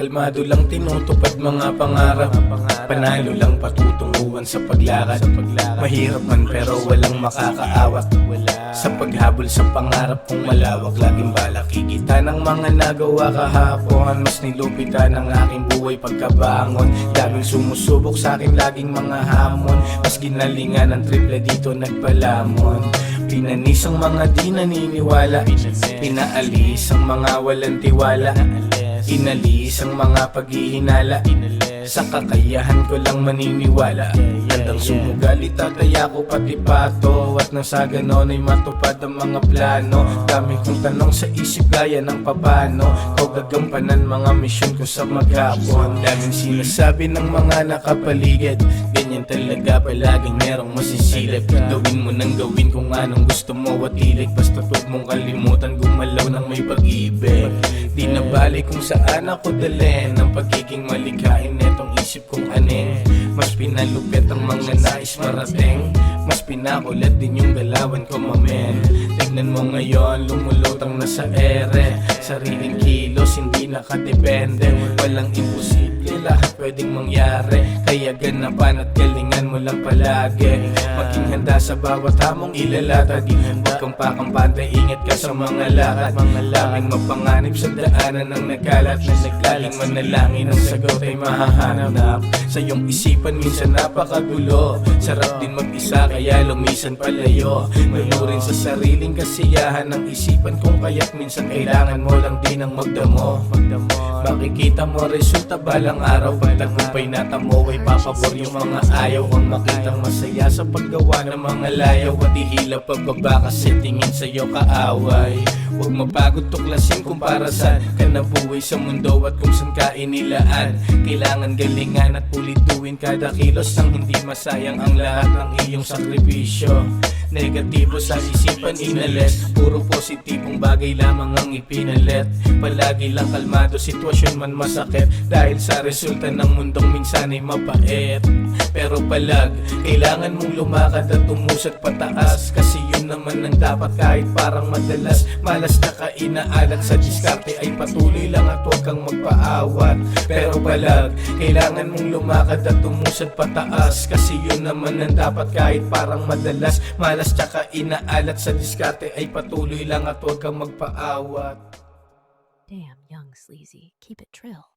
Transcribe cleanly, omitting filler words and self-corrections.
Kalmado lang tinutupad mga pangarap, panalo lang patutunguhan sa paglakad. Mahirap man pero walang makakaawat sa paghabol sa pangarap kong malawak. Laging balak kikita ng mga nagawa kahapon, mas nilupitan ang aking buhay pagkabangon. Daming sumusubok sa akin, laging mga hamon, mas ginalingan ng triple dito nagpalamon. Pinanis ang mga di naniniwala, pinaalis ang mga walang tiwala, inalis ang mga paghihinala. Sa kakayahan ko lang maniniwala, handang sumugal, itataya ko pati pato. At nang sa ganon ay matupad ang mga plano. Dami kong tanong sa isip gaya ng papano ko gagampanan mga misyon ko sa maghapon. Daming sinasabi ng mga nakapaligid, ganyan talaga palaging merong masisilip. Gawin mo nang gawin kung anong gusto mo at ilig, basta huwag mong kalimutan gumalaw ng may pag-ibig. Di na balik kung saan ako dalhin ang pagiging malikhain netong isip kong aning. Mas pinalupit ang mga nais marating, mas pinakulat din yung galawan ko mamen. Tignan mo ngayon, lumulutang na sa ere, sariling kilos hindi nakadepende. Walang imposible, lahat pwedeng mangyari, kaya ganapan at galingan mo lang palagi. Maging handa sa bawat hamong ilalatag, huwag kang pakampante, ingat ka sa mga lakad. Laming mapanganib sa daanan ng nagkalat, na naglaling manalangin ang sagot ay mahahanap. Sa iyong isipan minsan napakagulo, sarap din mag-isa kaya lumisan palayo. Manurin sa sariling kasiyahan ng isipan kung kaya't minsan kailangan mo lang din ang magdamo. Makikita mo resulta balang araw, pagtagumpay na tamo ay papabor yung mga ayaw. Ang makitang masaya sa paggawa ng mga layaw, at ihila pagbaba kasi tingin sa'yo kaaway. Huwag mapagod tuklasin kung para saan ka nabuhay sa mundo at kung saan ka inilaan. Kailangan galingan at pulituin kada kilos nang hindi masayang ang lahat ng iyong sakripisyo. Negatibo sa isipan inalis, puro positibong bagay lamang ang ipinalit. Palagi lang kalmado, sitwasyon man masakit, dahil sa resulta ng mundong minsan ay mapait. Pero palag, kailangan mong lumakad at umusad pataas, kasi yun naman ang dapat kahit parang madalas. Malas na kainaalat sa diskarte ay patuloy lang at huwag kang magpaawat. Pero palag, kailangan mong lumakad at umusad pataas, kasi yun naman ang dapat kahit parang madalas. Malas tsaka inaalat sa diskarte ay patuloy lang at huwag kang magpaawat. Damn, young sleazy, keep it trill.